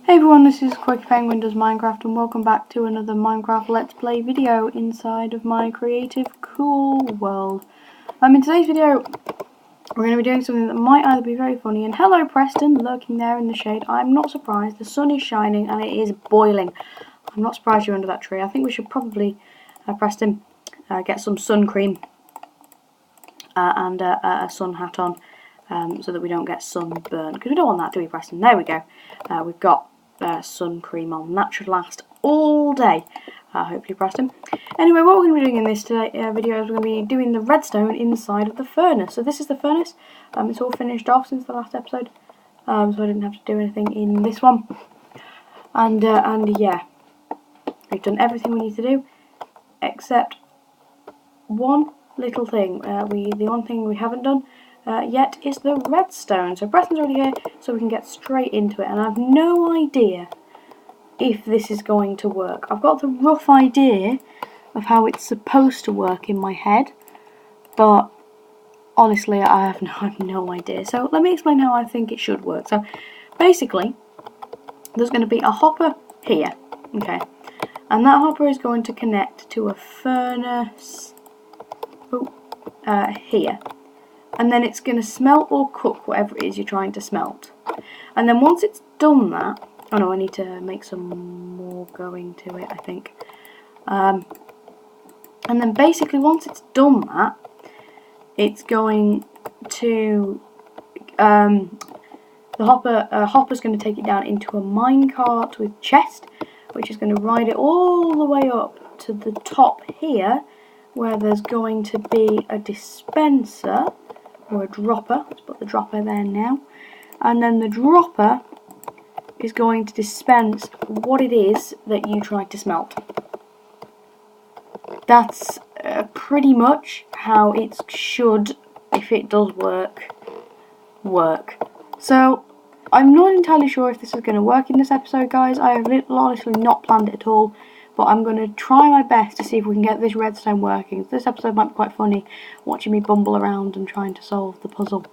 Hey everyone, this is Quirky Penguin Does Minecraft and welcome back to another Minecraft Let's Play video inside of my creative cool world. In today's video we're going to be doing something that might either be very funny, and hello Preston lurking there in the shade. I'm not surprised, the sun is shining and it is boiling. I'm not surprised you're under that tree. I think we should probably, Preston, get some sun cream and a sun hat on so that we don't get sunburn, because we don't want that, do we Preston? There we go. We've got sun cream on. That should last all day, hopefully Preston. Anyway, what we're going to be doing in this video is we're going to be doing the redstone inside of the furnace. So this is the furnace. It's all finished off since the last episode, so I didn't have to do anything in this one. And yeah, we've done everything we need to do except one little thing. The one thing we haven't done yet is the redstone. So Preston's already here, so we can get straight into it. And I have no idea if this is going to work. I've got the rough idea of how it's supposed to work in my head, but honestly I have no idea. So let me explain how I think it should work. So basically there's going to be a hopper here, okay, and that hopper is going to connect to a furnace here, and then it's going to smelt or cook whatever it is you're trying to smelt. And then once it's done that, oh no, I need to make some more going to it, I think. And then basically once it's done that, it's going to the hopper's going to take it down into a minecart with chest, which is going to ride it all the way up to the top here, where there's going to be a dispenser or a dropper. Let's put the dropper there now. And then the dropper is going to dispense what it is that you tried to smelt. That's pretty much how it should, if it does work. So I'm not entirely sure if this is going to work in this episode, guys. I have honestly not planned it at all, but I'm going to try my best to see if we can get this redstone working. This episode might be quite funny, watching me bumble around and trying to solve the puzzle.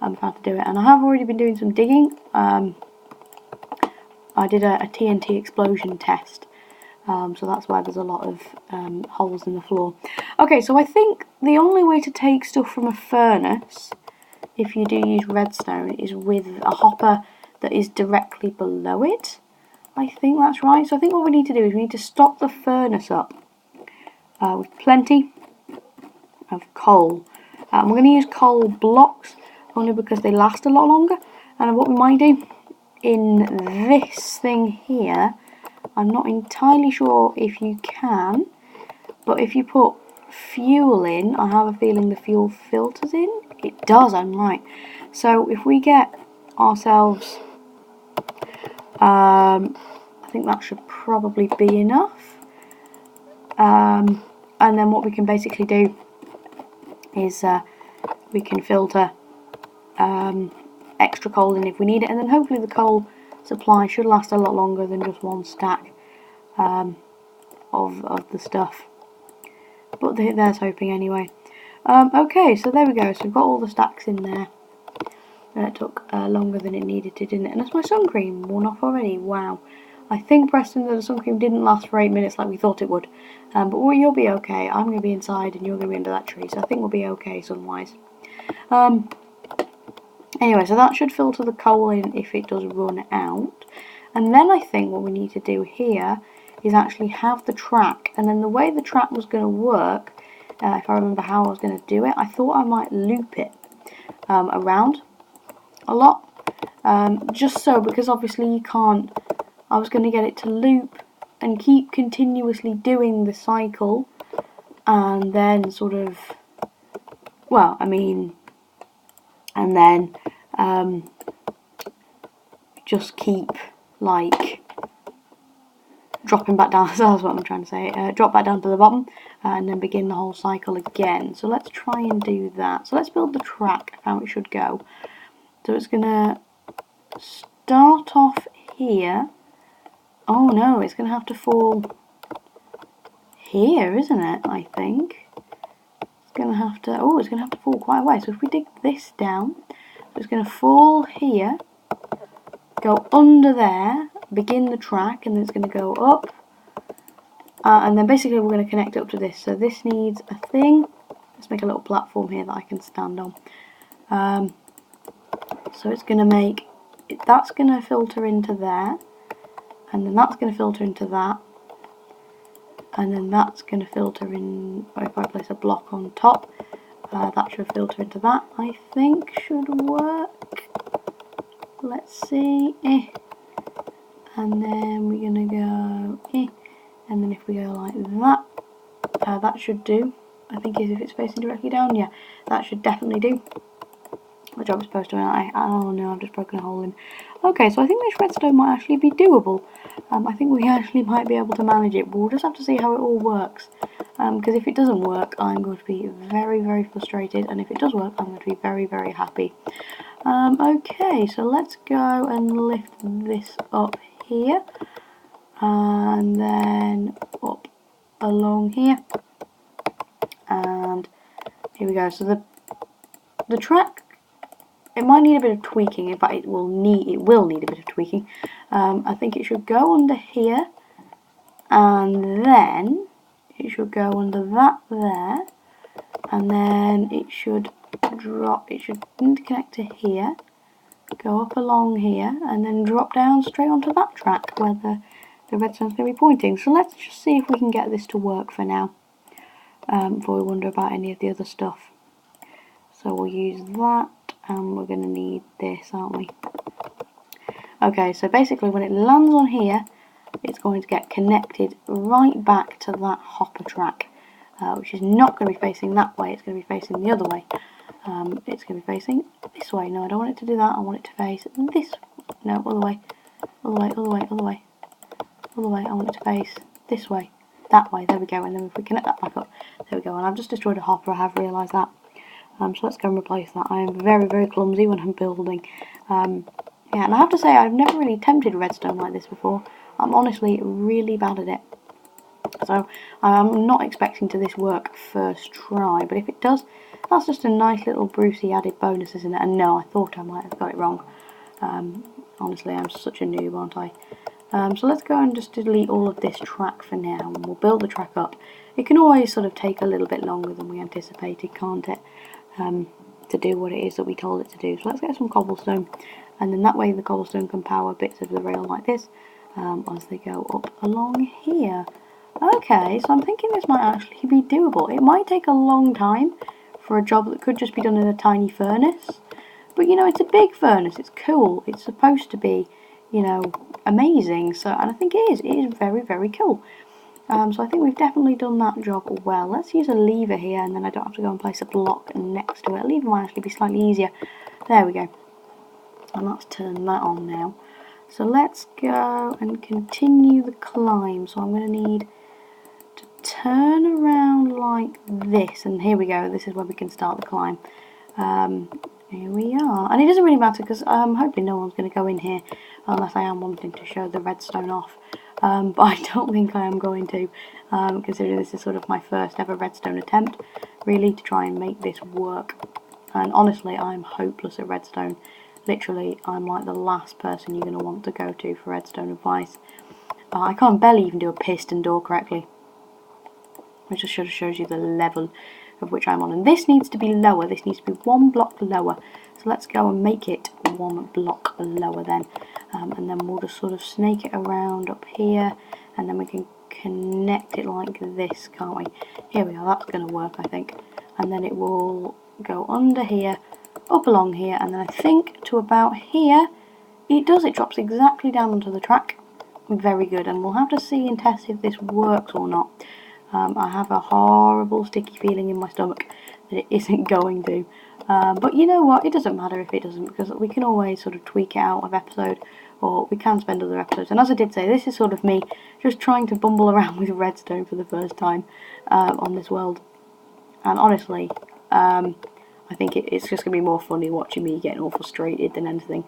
I've had to do it, and I have already been doing some digging. I did a TNT explosion test, so that's why there's a lot of holes in the floor. Okay, so I think the only way to take stuff from a furnace, if you do use redstone, is with a hopper that is directly below it. I think that's right. So I think what we need to do is we need to stock the furnace up with plenty of coal. We're going to use coal blocks only because they last a lot longer. And what we might do in this thing here, I'm not entirely sure if you can, but if you put fuel in, I have a feeling the fuel filters in. It does, I'm right. So if we get ourselves, I think that should probably be enough. And then what we can basically do is we can filter extra coal in if we need it, and then hopefully the coal supply should last a lot longer than just one stack of the stuff. But there's hoping anyway. Okay, so there we go. So we've got all the stacks in there. And it took longer than it needed to, didn't it? And that's my sun cream worn off already. Wow. I think, Preston, that the sun cream didn't last for 8 minutes like we thought it would. But you'll be okay. I'm going to be inside and you're going to be under that tree. So I think we'll be okay sun-wise. Anyway, so that should filter the coal in if it does run out. And then I think what we need to do here is actually have the track. And then the way the track was going to work, if I remember how I was going to do it, I thought I might loop it around a lot. Just so, because obviously you can't, I was going to get it to loop and keep continuously doing the cycle, and then sort of, well, I mean, and then just keep like dropping back down. That's what I'm trying to say. Drop back down to the bottom and then begin the whole cycle again. So let's try and do that. So let's build the track how it should go. So it's gonna start off here. Oh no, it's gonna have to fall here, isn't it? I think it's gonna have to. Oh, it's gonna have to fall quite a way. So if we dig this down, it's gonna fall here, go under there, begin the track, and then it's going to go up. And then basically we're going to connect it up to this. So this needs a thing. Let's make a little platform here that I can stand on. So it's going to make, that's going to filter into there. And then that's going to filter into that. And then that's going to filter in, if I place a block on top, that should filter into that, I think should work. Let's see. And then we're going to go, and then if we go like that, that should do. I think if it's facing directly down, yeah, that should definitely do the job it's supposed to. Oh no, I've just broken a hole in. Okay, so I think this redstone might actually be doable. I think we actually might be able to manage it, but we'll just have to see how it all works. Because if it doesn't work, I'm going to be very, very frustrated, and if it does work, I'm going to be very, very happy. Okay, so let's go and lift this up here, and then up along here, and here we go. So the track, it might need a bit of tweaking. In fact, it will need a bit of tweaking. I think it should go under here, and then it should go under that there, and then it should drop. It should connect to here, go up along here, and then drop down straight onto that track where the redstone's going to be pointing. So let's just see if we can get this to work for now, before we wonder about any of the other stuff. So we'll use that, and we're going to need this, aren't we? Okay, so basically when it lands on here, it's going to get connected right back to that hopper track, which is not going to be facing that way, it's going to be facing the other way. It's going to be facing this way. No, I don't want it to do that, I want it to face this. No, other way. Other way, other way, other way. Other way, I want it to face this way. That way, there we go, and then if we connect that back up, there we go. And I've just destroyed a hopper, I have realised that. So let's go and replace that. I am very, very clumsy when I'm building. Yeah, and I have to say, I've never really attempted redstone like this before. I'm honestly really bad at it. So I'm not expecting to this work first try, but if it does, that's just a nice little Brucey added bonus, isn't it? And no, I thought I might have got it wrong. Honestly, I'm such a noob, aren't I? So let's go and just delete all of this track for now, and we'll build the track up. It can always sort of take a little bit longer than we anticipated, can't it? To do what it is that we told it to do. So let's get some cobblestone, and then that way the cobblestone can power bits of the rail like this, as they go up along here. Okay, so I'm thinking this might actually be doable. It might take a long time for a job that could just be done in a tiny furnace, but you know, it's a big furnace, it's cool, it's supposed to be, you know, amazing. So, and I think it is very, very cool. So I think we've definitely done that job well. Let's use a lever here, and then I don't have to go and place a block next to it. A lever might actually be slightly easier. There we go. And let's turn that on now. So let's go and continue the climb. So I'm going to need to turn around like this, and here we go. This is where we can start the climb. Here we are, and it doesn't really matter because I'm hoping no one's going to go in here unless I am wanting to show the redstone off, but I don't think I am going to, considering this is sort of my first ever redstone attempt really to try and make this work. And honestly, I'm hopeless at redstone. Literally, I'm like the last person you're going to want to go to for redstone advice. I can't barely even do a piston door correctly, which just sort of shows you the level of which I'm on. And this needs to be lower. This needs to be one block lower. So let's go and make it one block lower then. And then we'll just sort of snake it around up here. And then we can connect it like this, can't we? Here we are. That's going to work, I think. And then it will go under here, up along here. And then I think to about here, it does. It drops exactly down onto the track. Very good. And we'll have to see and test if this works or not. I have a horrible sticky feeling in my stomach that it isn't going to. But you know what, it doesn't matter if it doesn't, because we can always sort of tweak it out of episode, or we can spend other episodes. And as I did say, this is sort of me just trying to bumble around with redstone for the first time on this world. And honestly, I think it's just going to be more funny watching me getting all frustrated than anything.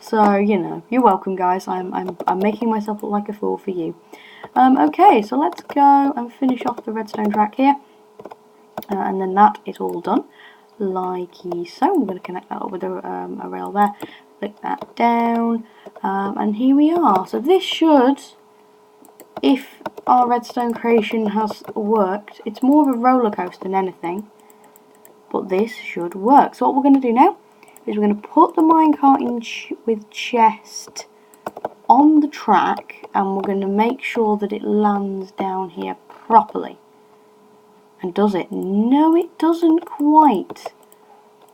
So, you know, you're welcome, guys. I'm making myself look like a fool for you. Okay, so let's go and finish off the redstone track here. And then that is all done, like so. I'm going to connect that up with a rail there. click that down, and here we are. So this should, if our redstone creation has worked, it's more of a roller coaster than anything, but this should work. So what we're going to do now is we're going to put the minecart in with chest on the track, and we're going to make sure that it lands down here properly. And does it? No, it doesn't quite.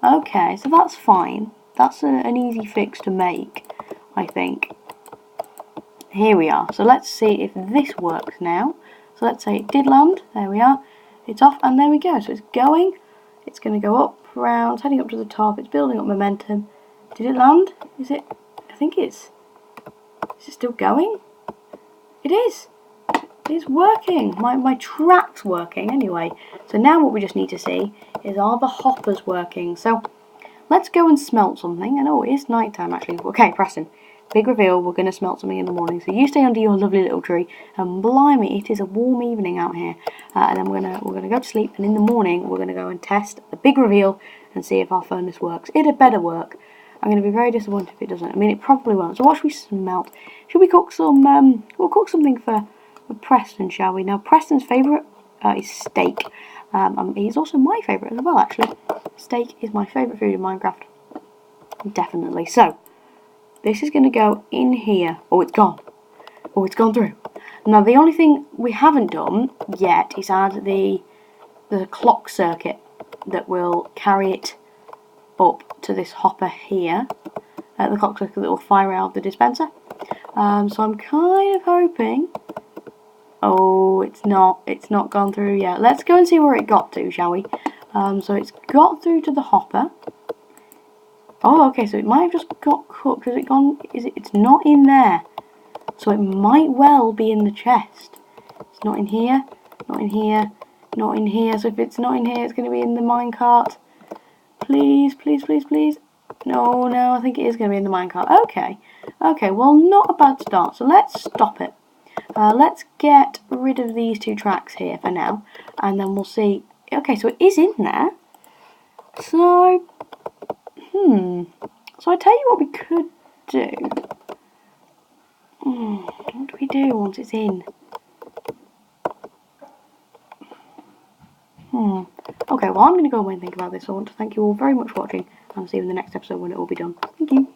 Okay, so that's fine. That's an easy fix to make, I think. Here we are. So let's see if this works now. So let's say it did land. There we are. It's off, and there we go. So it's going. It's going to go up, round, it's heading up to the top. It's building up momentum. Did it land? Is it? I think it's... Is it still going? It is. It's working. My track's working anyway. So now what we just need to see is, are the hoppers working? So let's go and smelt something. And oh, it is night time actually. Okay, Preston, big reveal. We're going to smelt something in the morning. So you stay under your lovely little tree. And blimey, it is a warm evening out here. And then we're gonna go to sleep. And in the morning, we're going to go and test the big reveal and see if our furnace works. It had better work. I'm going to be very disappointed if it doesn't. I mean, it probably won't. So what should we smelt? Should we cook some? We'll cook something for Preston, shall we? Now, Preston's favourite is steak. He's also my favourite as well, actually. Steak is my favourite food in Minecraft. Definitely. So, this is going to go in here. Oh, it's gone. Oh, it's gone through. Now, the only thing we haven't done yet is add the clock circuit that will carry it up to this hopper here. The clock circuit that will fire out the dispenser. So I'm kind of hoping... Oh, it's not gone through yet. Let's go and see where it got to, shall we? So it's got through to the hopper. Oh, okay, so it might have just got cooked. Has it gone? It's not in there. So it might well be in the chest. It's not in here, not in here, not in here. So if it's not in here, it's going to be in the minecart. Please, please, please, please. No, I think it is going to be in the minecart. Okay, well, not a bad start. So let's stop it. Let's get rid of these two tracks here for now, and then we'll see. Okay, so it is in there. So, So I tell you what we could do. What do we do once it's in? Okay, well, I'm going to go away and think about this. I want to thank you all very much for watching, and I'll see you in the next episode when it will be done. Thank you.